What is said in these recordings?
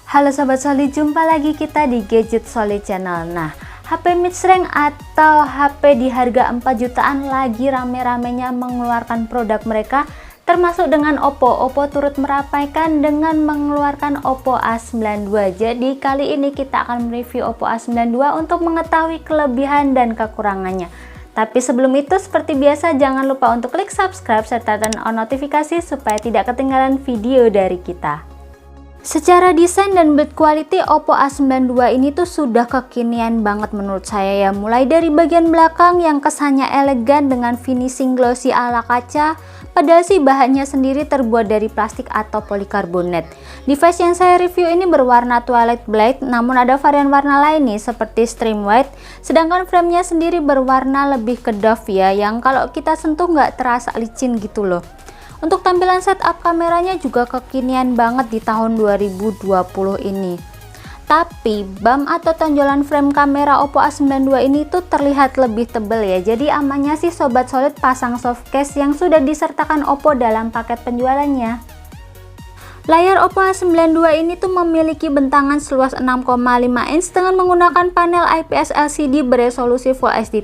Halo Sobat Solid, jumpa lagi kita di Gadget Solid Channel. Nah, HP mid-range atau HP di harga 4 jutaan lagi rame-ramenya mengeluarkan produk mereka, termasuk dengan Oppo. Oppo turut merapaikan dengan mengeluarkan Oppo A92. Jadi kali ini kita akan mereview Oppo A92 untuk mengetahui kelebihan dan kekurangannya. Tapi sebelum itu, seperti biasa jangan lupa untuk klik subscribe serta turn on notifikasi supaya tidak ketinggalan video dari kita. Secara desain dan build quality, Oppo A92 ini tuh sudah kekinian banget menurut saya ya. Mulai dari bagian belakang yang kesannya elegan dengan finishing glossy ala kaca, padahal sih bahannya sendiri terbuat dari plastik atau polikarbonat. Device yang saya review ini berwarna twilight black, namun ada varian warna lain nih seperti stream white, sedangkan framenya sendiri berwarna lebih ke doff ya, yang kalau kita sentuh nggak terasa licin gitu loh. Untuk tampilan setup kameranya juga kekinian banget di tahun 2020 ini. Tapi bump atau tonjolan frame kamera Oppo A92 ini tuh terlihat lebih tebal ya. Jadi amannya sih Sobat Solid pasang soft case yang sudah disertakan Oppo dalam paket penjualannya. Layar Oppo A92 ini tuh memiliki bentangan seluas 6,5 inch dengan menggunakan panel IPS LCD beresolusi Full HD+.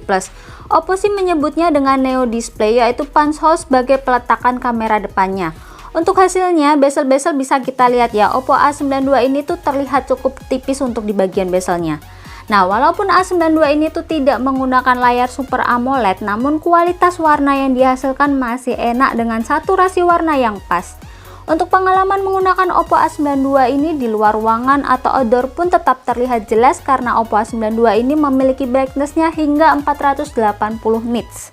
Oppo sih menyebutnya dengan Neo Display, yaitu punch hole sebagai peletakan kamera depannya. Untuk hasilnya, bezel-bezel bisa kita lihat ya, Oppo A92 ini tuh terlihat cukup tipis untuk di bagian bezelnya. Nah, walaupun A92 ini tuh tidak menggunakan layar Super AMOLED, namun kualitas warna yang dihasilkan masih enak dengan saturasi warna yang pas. Untuk pengalaman menggunakan Oppo A92 ini di luar ruangan atau outdoor pun tetap terlihat jelas karena Oppo A92 ini memiliki brightness-nya hingga 480 nits.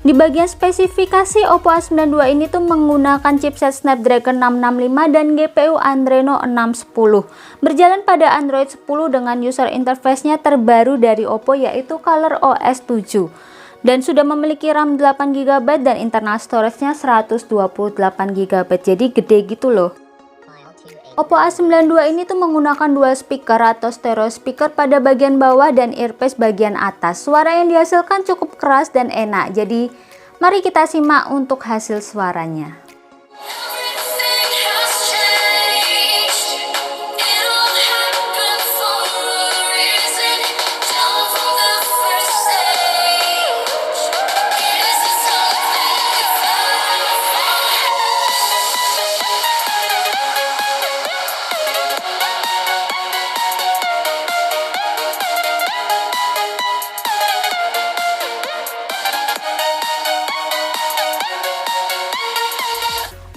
Di bagian spesifikasi, Oppo A92 ini tuh menggunakan chipset Snapdragon 665 dan GPU Adreno 610. Berjalan pada Android 10 dengan user interface-nya terbaru dari Oppo yaitu ColorOS 7. Dan sudah memiliki RAM 8GB dan internal storage-nya 128GB, jadi gede gitu loh. Oppo A92 ini tuh menggunakan dual speaker atau stereo speaker pada bagian bawah dan earpiece bagian atas. Suara yang dihasilkan cukup keras dan enak, jadi mari kita simak untuk hasil suaranya.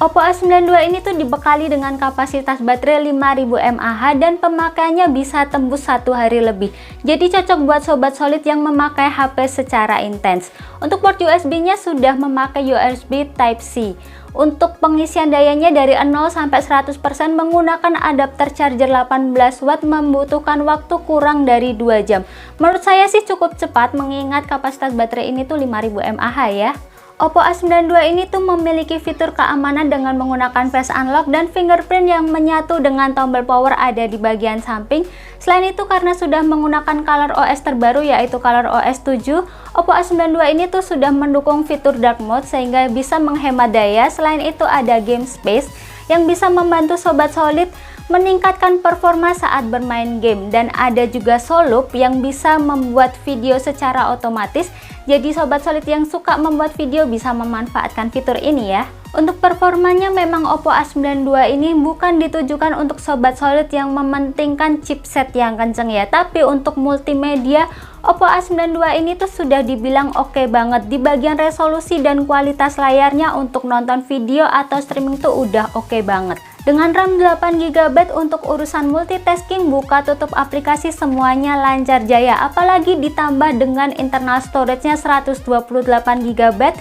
Oppo A92 ini tuh dibekali dengan kapasitas baterai 5000 mAh dan pemakaiannya bisa tembus 1 hari lebih. Jadi cocok buat Sobat Solid yang memakai HP secara intens. Untuk port USB-nya sudah memakai USB Type-C. Untuk pengisian dayanya dari 0 sampai 100% menggunakan adapter charger 18 watt membutuhkan waktu kurang dari 2 jam. Menurut saya sih cukup cepat mengingat kapasitas baterai ini tuh 5000 mAh ya. Oppo A92 ini tuh memiliki fitur keamanan dengan menggunakan face unlock dan fingerprint yang menyatu dengan tombol power ada di bagian samping. Selain itu karena sudah menggunakan ColorOS terbaru yaitu ColorOS 7, Oppo A92 ini tuh sudah mendukung fitur dark mode sehingga bisa menghemat daya. Selain itu ada game space yang bisa membantu Sobat Solid meningkatkan performa saat bermain game, dan ada juga soloop yang bisa membuat video secara otomatis. Jadi Sobat Solid yang suka membuat video bisa memanfaatkan fitur ini ya. Untuk performanya memang Oppo A92 ini bukan ditujukan untuk Sobat Solid yang mementingkan chipset yang kenceng ya, tapi untuk multimedia Oppo A92 ini tuh sudah dibilang oke banget. Di bagian resolusi dan kualitas layarnya untuk nonton video atau streaming tuh udah oke banget. Dengan RAM 8GB untuk urusan multitasking, buka tutup aplikasi semuanya lancar jaya. Apalagi ditambah dengan internal storage-nya 128GB.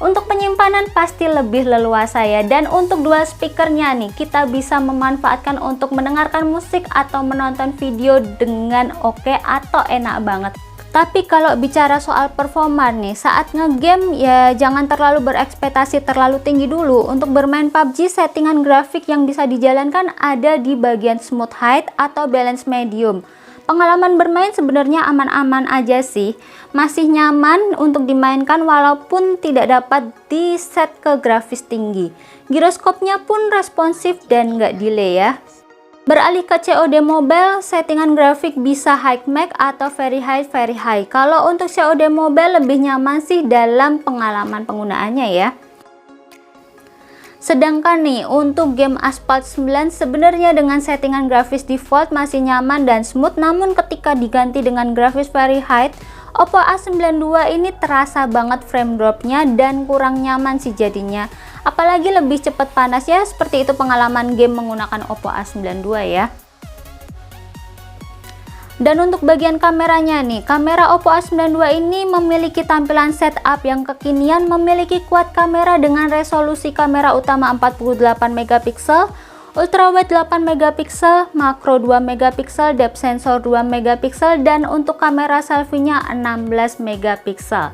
Untuk penyimpanan pasti lebih leluasa ya. Dan untuk dual speakernya nih, kita bisa memanfaatkan untuk mendengarkan musik atau menonton video dengan oke atau enak banget. Tapi kalau bicara soal performa nih, saat ngegame ya jangan terlalu berekspektasi terlalu tinggi dulu. Untuk bermain PUBG, settingan grafik yang bisa dijalankan ada di bagian smooth height atau balance medium. Pengalaman bermain sebenarnya aman-aman aja sih, masih nyaman untuk dimainkan walaupun tidak dapat di set ke grafis tinggi. Giroskopnya pun responsif dan nggak delay ya. Beralih ke COD Mobile, settingan grafik bisa high max atau very high. Kalau untuk COD Mobile lebih nyaman sih dalam pengalaman penggunaannya ya. Sedangkan nih untuk game Asphalt 9 sebenarnya dengan settingan grafis default masih nyaman dan smooth, namun ketika diganti dengan grafis very high, Oppo A92 ini terasa banget frame dropnya dan kurang nyaman sih jadinya. Apalagi lebih cepat panas ya, seperti itu pengalaman game menggunakan Oppo A92 ya. Dan untuk bagian kameranya nih, kamera Oppo A92 ini memiliki tampilan setup yang kekinian, memiliki quad kamera dengan resolusi kamera utama 48 megapiksel, ultrawide 8 megapiksel, makro 2 megapiksel, depth sensor 2 megapiksel, dan untuk kamera selfie-nya 16 megapiksel.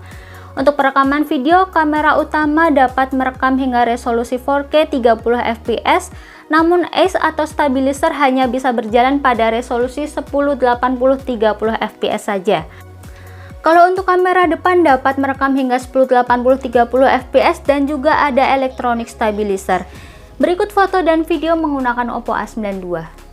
Untuk perekaman video, kamera utama dapat merekam hingga resolusi 4K 30 fps, namun ACE atau stabilizer hanya bisa berjalan pada resolusi 1080-30 fps saja. Kalau untuk kamera depan dapat merekam hingga 1080-30 fps dan juga ada electronic stabilizer. Berikut foto dan video menggunakan Oppo A92.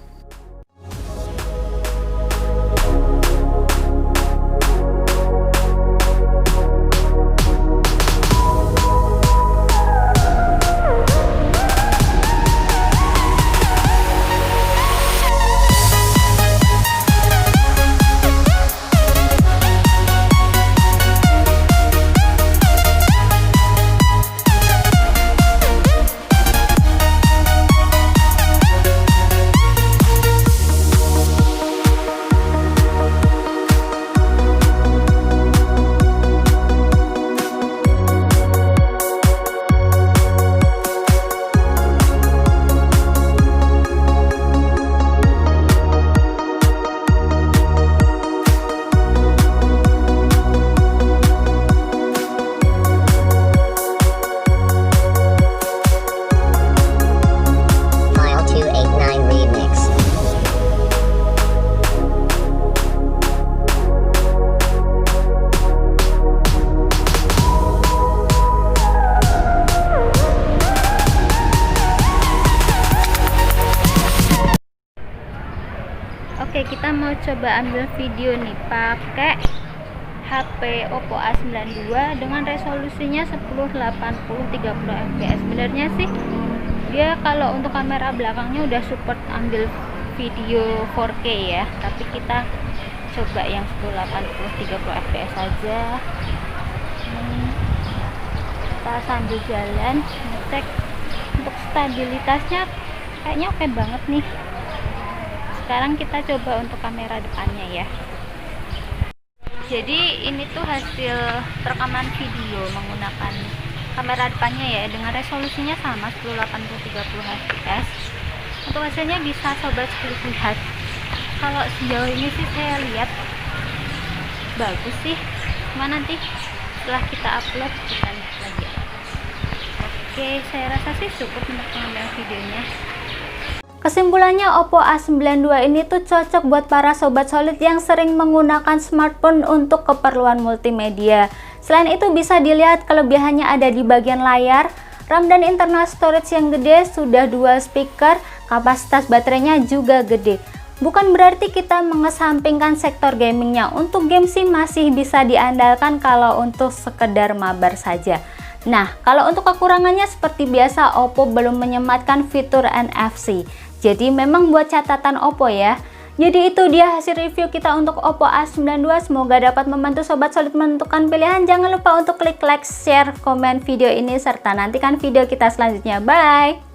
Oke, kita mau coba ambil video nih pakai HP Oppo A92 dengan resolusinya 1080-30 fps. Sebenarnya sih dia kalau untuk kamera belakangnya udah support ambil video 4K ya, tapi kita coba yang 1080-30 fps saja. Kita sambil jalan ngecek untuk stabilitasnya, kayaknya oke banget nih. Sekarang kita coba untuk kamera depannya ya. Jadi ini tuh hasil rekaman video menggunakan kamera depannya ya, dengan resolusinya sama 1080-30 fps. Untuk hasilnya bisa sobat lihat. Kalau sejauh ini sih saya lihat bagus sih, cuma nanti setelah kita upload kita lihat lagi. Oke, saya rasa sih cukup untuk pengambilan videonya. Kesimpulannya, Oppo A92 ini tuh cocok buat para sobat solid yang sering menggunakan smartphone untuk keperluan multimedia. Selain itu bisa dilihat kelebihannya ada di bagian layar, RAM dan internal storage yang gede, sudah dual speaker, kapasitas baterainya juga gede. Bukan berarti kita mengesampingkan sektor gamingnya, untuk game sih masih bisa diandalkan kalau untuk sekedar mabar saja. Nah, kalau untuk kekurangannya seperti biasa, Oppo belum menyematkan fitur NFC. Jadi memang buat catatan Oppo ya. Jadi itu dia hasil review kita untuk Oppo A92. Semoga dapat membantu sobat solid menentukan pilihan. Jangan lupa untuk klik like, share, komen video ini, serta nantikan video kita selanjutnya. Bye!